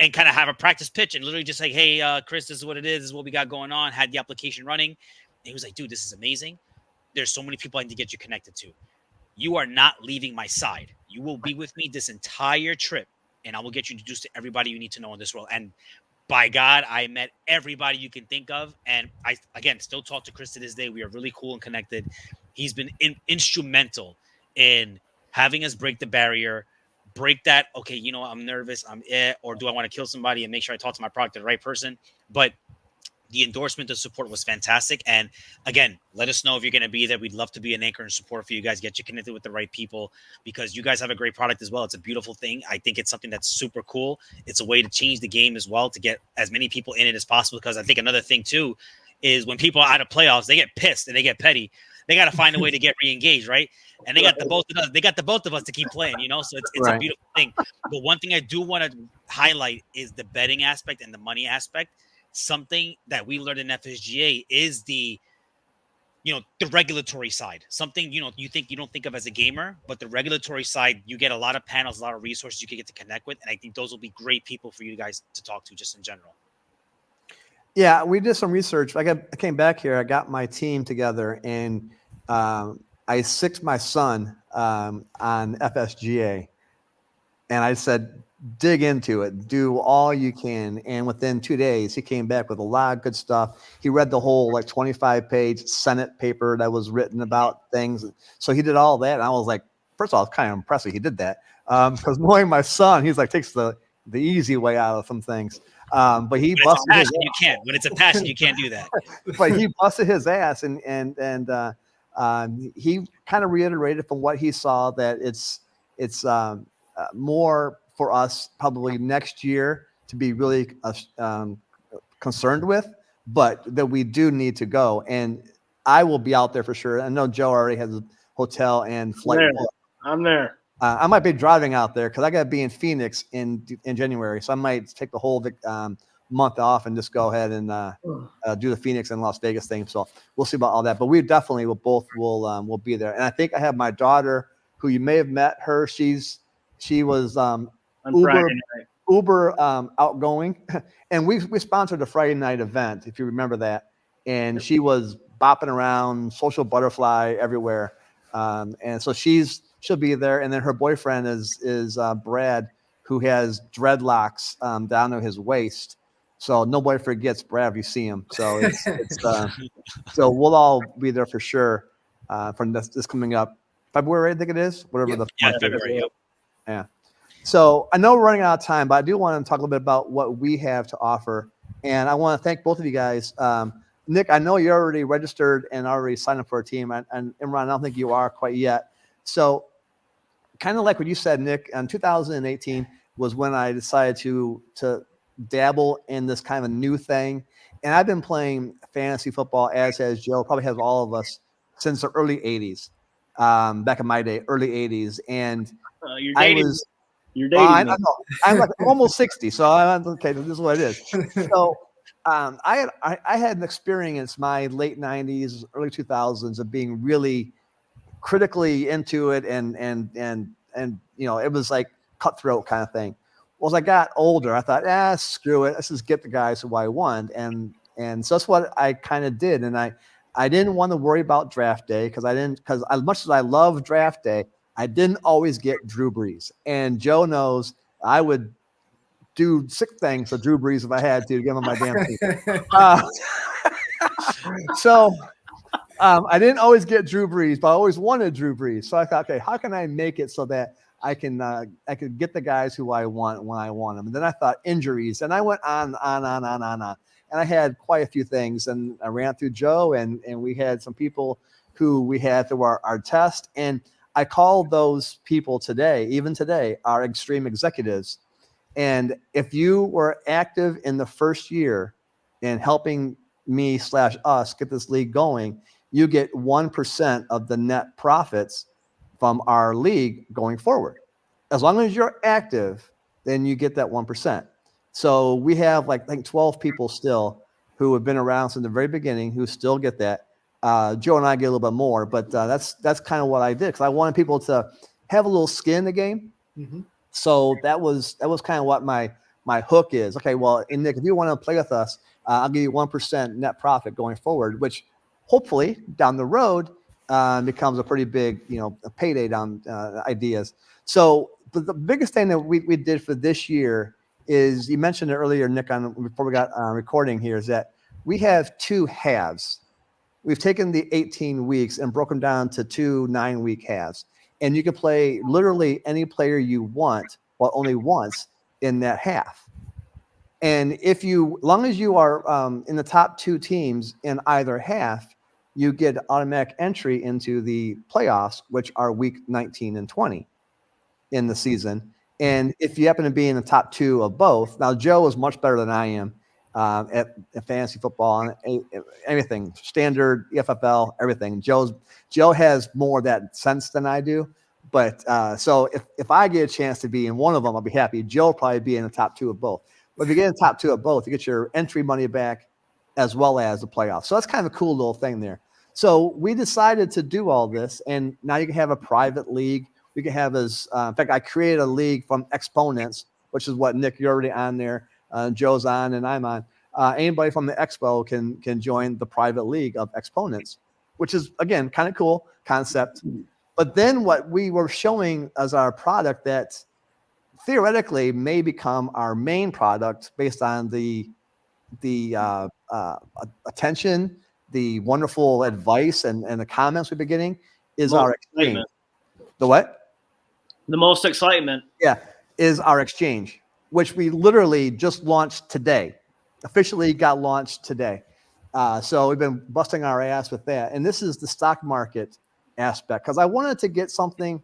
and kind of have a practice pitch and literally just like, hey, Chris, this is what it is. This is what we got going on. Had the application running. And he was like, dude, this is amazing. There's so many people I need to get you connected to. You are not leaving my side. You will be with me this entire trip, and I will get you introduced to everybody you need to know in this world. And by God, I met everybody you can think of. And I, again, still talk to Chris to this day. We are really cool and connected. He's been instrumental in having us break the barrier, break that, okay, I'm nervous, or do I want to kill somebody, and make sure I talk to my product to the right person. But the endorsement, the support was fantastic. And again, let us know if you're going to be there. We'd love to be an anchor and support for you guys, get you connected with the right people, because you guys have a great product as well. It's a beautiful thing. I think it's something that's super cool. It's a way to change the game as well, to get as many people in it as possible. Because I think another thing too is when people are out of playoffs, they get pissed and they get petty. They got to find a way to get re-engaged, right? And they got the both of us. They got the both of us to keep playing, So it's right. A beautiful thing. But one thing I do want to highlight is the betting aspect and the money aspect. Something that we learned in FSGA is the regulatory side. Something, you don't think of as a gamer, but the regulatory side, you get a lot of panels, a lot of resources you can get to connect with. And I think those will be great people for you guys to talk to just in general. Yeah, we did some research. I came back here, I got my team together, and I sicked my son on FSGA. And I said, dig into it, do all you can. And within 2 days, he came back with a lot of good stuff. He read the whole 25-page Senate paper that was written about things. So he did all that. And I was like, first of all, it's kind of impressive he did that. Because knowing my son, he's like, takes the easy way out of some things. But he busted his ass. You can't. When it's a passion, you can't do that. But he busted his ass, and he kind of reiterated from what he saw that it's more for us probably next year to be really concerned with, but that we do need to go. And I will be out there for sure. I know Joe already has a hotel and flight. I'm there. I might be driving out there because I got to be in Phoenix in January. So I might take the whole month off and just go ahead and do the Phoenix and Las Vegas thing. So we'll see about all that. But we definitely will be there. And I think I have my daughter, who you may have met her. She was uber outgoing, and we sponsored a Friday night event, if you remember that. And she was bopping around, social butterfly everywhere, and so she'll be there. And then her boyfriend is Brad, who has dreadlocks down to his waist. So nobody forgets Brad if you see him. So so we'll all be there for sure from this coming up February, I think it is, whatever February. Yep. Yeah. So I know we're running out of time, but I do want to talk a little bit about what we have to offer. And I want to thank both of you guys. Nick, I know you're already registered and already signed up for a team. And Imran, I don't think you are quite yet. So kind of like what you said, Nick, in 2018 was when I decided to dabble in this kind of a new thing. And I've been playing fantasy football, as has Joe, probably has all of us, since the early 80s, back in my day, early 80s. And You're I dating. was, You're dating me. I'm like almost 60, so I'm okay. This is what it is. So I had an experience my late 90s, early 2000s of being really critically into it, and it was like cutthroat kind of thing. Well, as I got older, I thought, screw it, let's just get the guys who I want, and so that's what I kind of did. And I didn't want to worry about draft day because as much as I love draft day, I didn't always get Drew Brees. And Joe knows I would do sick things for Drew Brees if I had to give him my damn team. So I didn't always get Drew Brees, but I always wanted Drew Brees. So I thought, okay, how can I make it so that I could get the guys who I want when I want them? And then I thought injuries, and I went on. And I had quite a few things, and I ran through Joe, and we had some people who we had through our test. And I called those people even today, our extreme executives. And if you were active in the first year in helping me/us get this league going, you get 1% of the net profits from our league going forward. As long as you're active, then you get that 1%. So we have I think 12 people still who have been around since the very beginning who still get that. Joe and I get a little bit more, but that's kind of what I did because I wanted people to have a little skin in the game. Mm-hmm. So that was kind of what my hook is. Okay, well, and Nick, if you want to play with us, I'll give you 1% net profit going forward, which hopefully down the road becomes a pretty big, a payday down ideas. So the biggest thing that we did for this year is, you mentioned it earlier, Nick, before we got recording here, is that we have 2 halves. We've taken the 18 weeks and broken down to 2 9-week halves. And you can play literally any player you want, but only once in that half. And as long as you are in the top 2 teams in either half, you get automatic entry into the playoffs, which are week 19 and 20 in the season. And if you happen to be in the top 2 of both, now Joe is much better than I am at fantasy football and everything, standard, EFFL, everything. Joe has more of that sense than I do. But so if I get a chance to be in one of them, I'll be happy. Joe will probably be in the top 2 of both. But if you get in the top 2 of both, you get your entry money back as well as the playoffs. So that's kind of a cool little thing there. So we decided to do all this, and now you can have a private league. We can have in fact, I created a league from Exponents, which is what, Nick, you're already on there. Joe's on, and I'm on. Anybody from the Expo can join the private league of Exponents, which is, again, kind of cool concept. But then what we were showing as our product that theoretically may become our main product based on the attention, the wonderful advice, and the comments we've been getting is our exchange. The what? The most excitement. Yeah, is our exchange, which we literally just launched today. Officially got launched today. So we've been busting our ass with that. And this is the stock market aspect, because I wanted to get something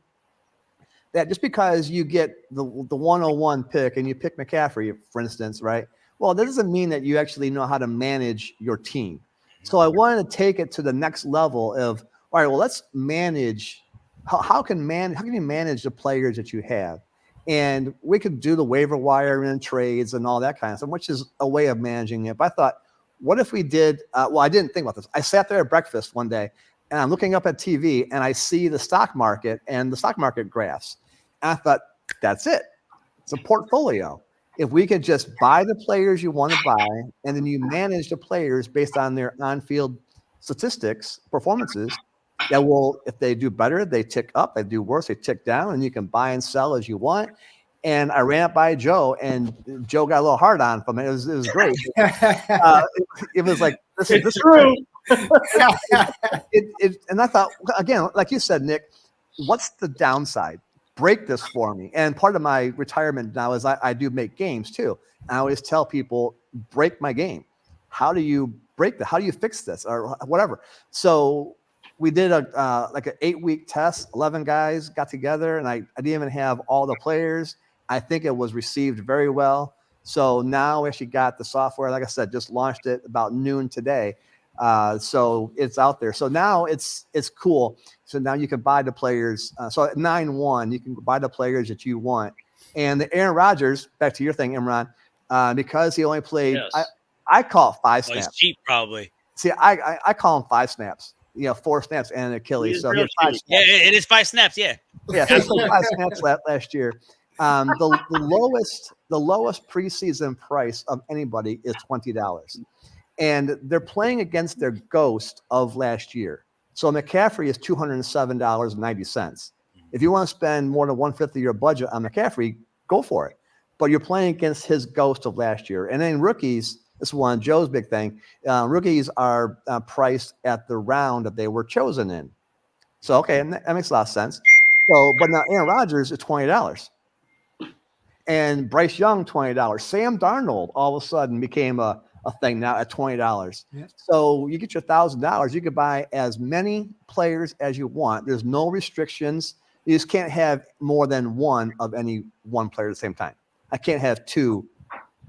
that, just because you get the 101 pick and you pick McCaffrey, for instance, right? Well, that doesn't mean that you actually know how to manage your team. So I wanted to take it to the next level of, all right, well, let's manage. How can you manage the players that you have? And we could do the waiver wire and trades and all that kind of stuff, which is a way of managing it. But I thought, what if we did? Well, I didn't think about this. I sat there at breakfast one day, and I'm looking up at TV, and I see the stock market and the stock market graphs. And I thought, that's it. It's a portfolio. If we could just buy the players you want to buy, and then you manage the players based on their on-field statistics, performances, that will, if they do better, they tick up. They do worse, they tick down, and you can buy and sell as you want. And I ran it by Joe, and Joe got a little hard on from it. It was great. It was like, this is true. And I thought, again, like you said, Nick, what's the downside? Break this for me. And part of my retirement now is I do make games too. And I always tell people, break my game. How do you break that? How do you fix this or whatever? So we did like an 8-week test. 11 guys got together, and I didn't even have all the players. I think it was received very well. So now we actually got the software. Like I said, just launched it about noon today. So it's out there. So now it's cool. So now you can buy the players. So at 9-1, you can buy the players that you want. And the Aaron Rodgers, back to your thing, Imran, because he only played, Yes. I call it 5 Oh, he's snaps. cheap, probably. See, I call him 5 snaps. 4 snaps and an Achilles. He's So he real had 5 cheap. snaps. Yeah, it is 5 snaps. Yeah. Yeah, so he played 5 snaps last year. The lowest preseason price of anybody is $20, and they're playing against their ghost of last year. So McCaffrey is $207.90. If you want to spend more than 1/5 of your budget on McCaffrey, go for it. But you're playing against his ghost of last year. And then rookies, this is one Joe's big thing. Rookies are priced at the round that they were chosen in. So okay, and that makes a lot of sense. So, but now Aaron Rodgers is $20. And Bryce Young, $20. Sam Darnold all of a sudden became a thing now at $20. Yeah. So you get your $1,000. You can buy as many players as you want. There's no restrictions. You just can't have more than one of any one player at the same time. I can't have 2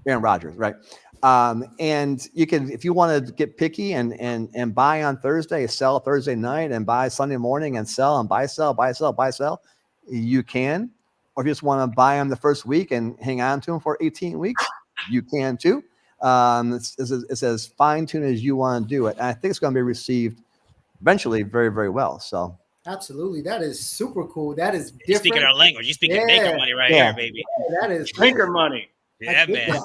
Aaron Rodgers, right? And you can, if you want to get picky and buy on Thursday, sell Thursday night, and buy Sunday morning and sell and buy, sell, you can. Or if you just want to buy them the first week and hang on to them for 18 weeks, you can too. It's as fine-tuned as you want to do it. And I think it's going to be received eventually very, very well. So Absolutely. That is super cool. That is different. You're speaking our language. You're speaking maker money right here, baby. That is Drinker money. Yeah, man.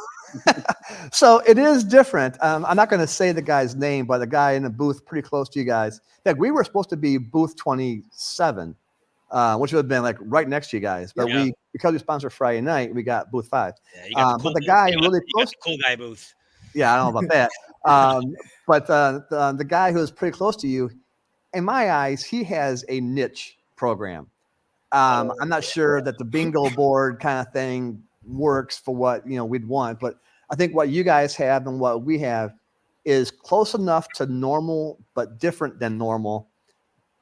So it is different. I'm not going to say the guy's name, but the guy in the booth pretty close to you guys. Like we were supposed to be booth 27, which would have been like right next to you guys. But because we sponsored Friday night, we got booth 5. Yeah, you got the cool but the guy booth. really You close. got the cool guy booth. Yeah, I don't know about that. But the guy who is pretty close to you, in my eyes, he has a niche program. I'm not sure that the bingo board kind of thing works for what we'd want, but I think what you guys have and what we have is close enough to normal, but different than normal,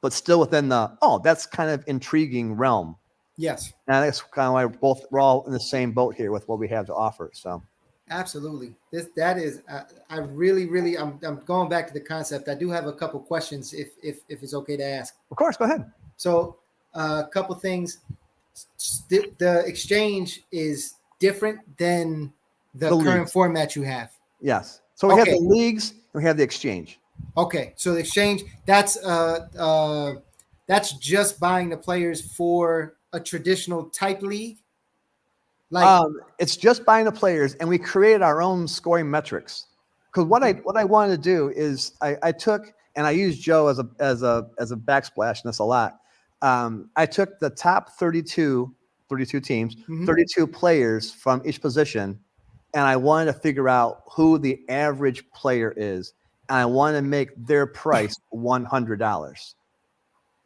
but still within that's kind of intriguing realm. Yes. And that's kind of why we're all in the same boat here with what we have to offer. So. Absolutely. That is, I really, I'm going back to the concept. I do have a couple questions if it's okay to ask. Of course, go ahead. So a couple things. The exchange is different than the current leagues. Format you have. Yes. So we have the leagues and we have the exchange. Okay. So the exchange, that's just buying the players for a traditional type league. It's just buying the players, and we created our own scoring metrics. Because what I wanted to do is I took, and I used Joe as a backsplash, and that's a lot. I took the top 32 teams, 32 players from each position, and I wanted to figure out who the average player is, and I wanted to make their price $100.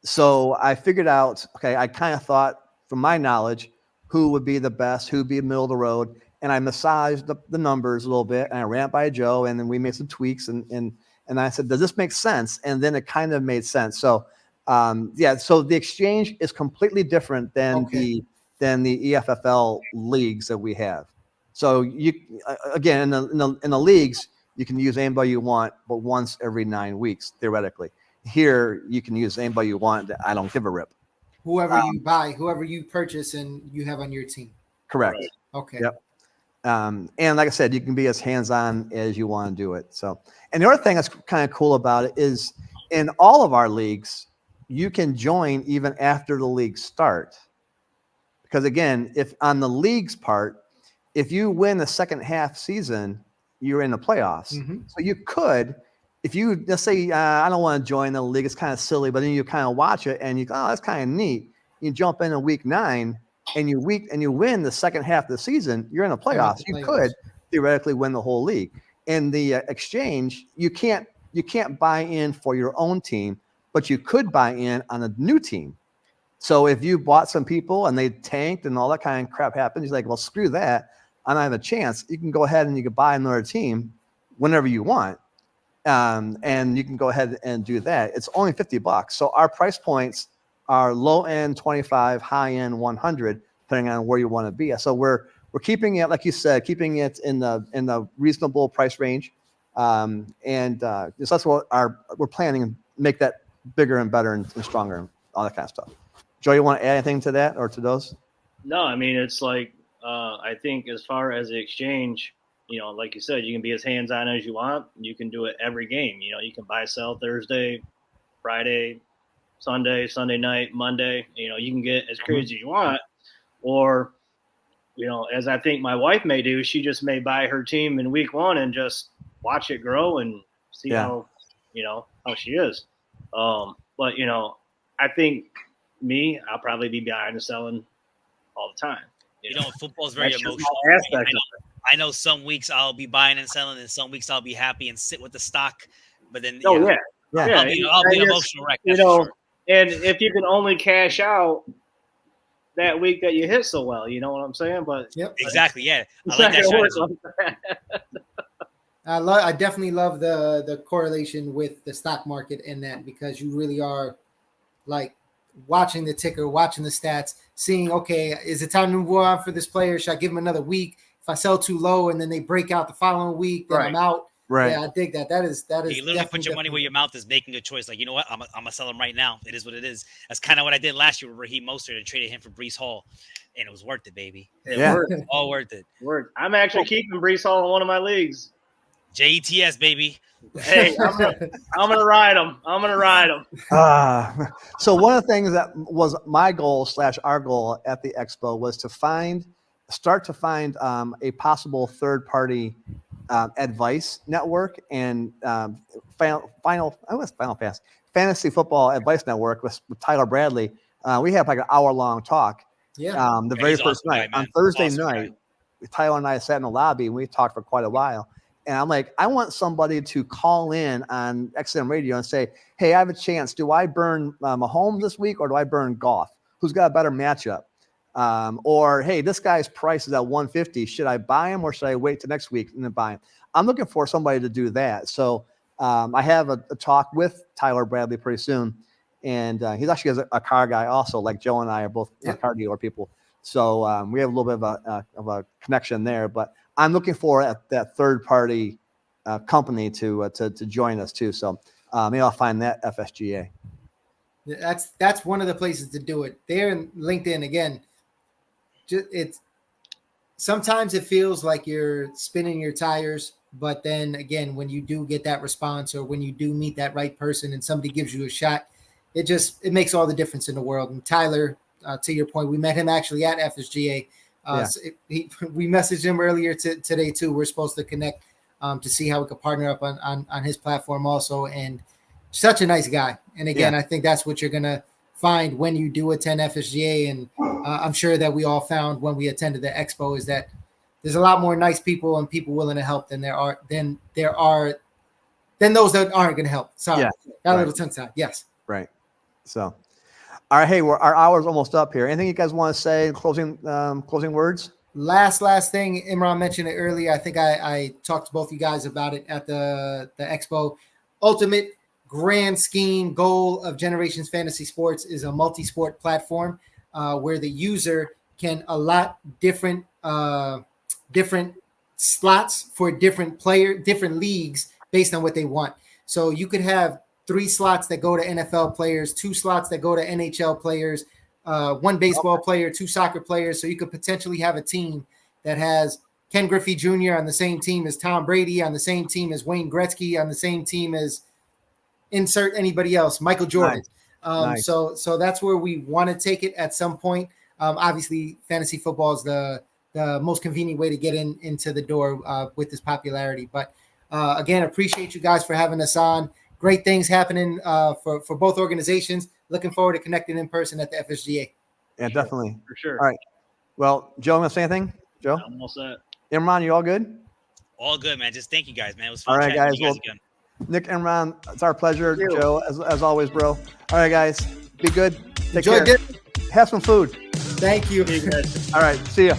So I figured out, okay, I kind of thought from my knowledge, who would be the best, who would be middle of the road. And I massaged the numbers a little bit, and I ran it by Joe, and then we made some tweaks, and I said, does this make sense? And then it kind of made sense. So so the exchange is completely different than the EFFL leagues that we have. So you again in the leagues, you can use anybody you want, but once every 9 weeks, theoretically. Here you can use anybody you want. I don't give a rip. Whoever you buy, whoever you purchase, and you have on your team. Correct. Right. Okay. Yep. And like I said, you can be as hands-on as you want to do it. So, and the other thing that's kind of cool about it is in all of our leagues, you can join even after the leagues start. Because again, if on the leagues part, if you win the second half season, you're in the playoffs. So you could, if you let's say I don't want to join the league, it's kind of silly, but then you kind of watch it and you go, oh, that's kind of neat. You jump in week 9 and you win the second half of the season, you're in the playoffs. You could theoretically win the whole league. In the exchange, you can't buy in for your own team, but you could buy in on a new team. So if you bought some people and they tanked and all that kind of crap happens, you're like, well, screw that. I don't have a chance. You can go ahead and you can buy another team whenever you want. And you can go ahead and do that. It's only $50. So our price points are low end 25, high end 100, depending on where you want to be. So we're we're keeping it, like you said, keeping it in the reasonable price range. So that's what we're planning to make that bigger and better and stronger and all that kind of stuff. Joe, you want to add anything to that or to those? No, I mean, it's like, I think as far as the exchange, like you said, you can be as hands-on as you want. You can do it every game. You can buy, sell Thursday, Friday, Sunday night, Monday. You can get as crazy as you want. Or, as I think my wife may do, she just may buy her team in week 1 and just watch it grow and see how she is. But, I think I'll probably be buying and selling all the time. Football is very emotional. I know some weeks I'll be buying and selling, and some weeks I'll be happy and sit with the stock. But then, I'll be an emotional wreck. Sure. And if you can only cash out that week that you hit so well, you know what I'm saying? But exactly, yeah. I like that strategy. I definitely love the correlation with the stock market in that, because you really are like watching the ticker, watching the stats, seeing, okay, is it time to move on for this player? Should I give him another week? If I sell too low and then they break out the following week, then I'm out. Right. Yeah, I dig that. That is. You literally put your money where your mouth is, making a choice. Like, you know what? I'm gonna sell him right now. It is what it is. That's kind of what I did last year with Raheem Mostert and traded him for Breece Hall, and it was worth it, baby. All worth it. I'm actually keeping Breece Hall in one of my leagues. JETS, baby. Hey, I'm gonna ride him. So one of the things that was my goal / our goal at the expo was to start to find a possible third-party advice network and fantasy football advice network with Tyler Bradley. We have like an hour-long talk. Yeah. The very first night on Thursday night, Tyler and I sat in the lobby and we talked for quite a while. And I'm like, I want somebody to call in on XM Radio and say, hey, I have a chance. Do I burn Mahomes this week or do I burn Goff? Who's got a better matchup? Or, hey, this guy's price is at 150. Should I buy him or should I wait till next week and then buy him? I'm looking for somebody to do that. So I have a talk with Tyler Bradley pretty soon. And he's actually a car guy also, like Joe and I are both car dealer people. So we have a little bit of a connection there. But I'm looking for that third-party company to join us too. So maybe I'll find that FSGA. That's one of the places to do it. There in LinkedIn again. Sometimes it feels like you're spinning your tires, but then again, when you do get that response or when you do meet that right person and somebody gives you a shot, it makes all the difference in the world. And Tyler, to your point, we met him actually at FSGA. So we messaged him earlier today too. We're supposed to connect to see how we could partner up on his platform also. And such a nice guy. And again, I think that's what you're going to find when you do attend FSGA. And I'm sure that we all found when we attended the expo is that there's a lot more nice people and people willing to help than those that aren't going to help. Sorry, got a little tongue tied. Yes. Right. So, all right. Hey, our hour's almost up here. Anything you guys want to say? Closing words? Last thing, Imran mentioned it earlier. I think I talked to both you guys about it at the expo. Ultimate grand scheme goal of Generations Fantasy Sports is a multi-sport platform where the user can allot different slots for different leagues based on what they want. So you could have 3 slots that go to NFL players, 2 slots that go to NHL players, 1 baseball player, 2 soccer players. So you could potentially have a team that has Ken Griffey Jr. on the same team as Tom Brady, on the same team as Wayne Gretzky, on the same team as insert anybody else, Michael Jordan. Nice. So that's where we want to take it at some point. Obviously, fantasy football is the most convenient way to get into the door with this popularity. But again, appreciate you guys for having us on. Great things happening for both organizations. Looking forward to connecting in person at the FSGA. Yeah, definitely. For sure. All right. Well, Joe, want to say anything? Joe? I'm all set. Imran, you all good? All good, man. Just thank you guys, man. It was fun. All right, guys. Well, again. Nick, Imran, it's our pleasure. Joe, as always, bro. All right, guys. Be good. Take care. Have some food. Thank you. All right. See ya.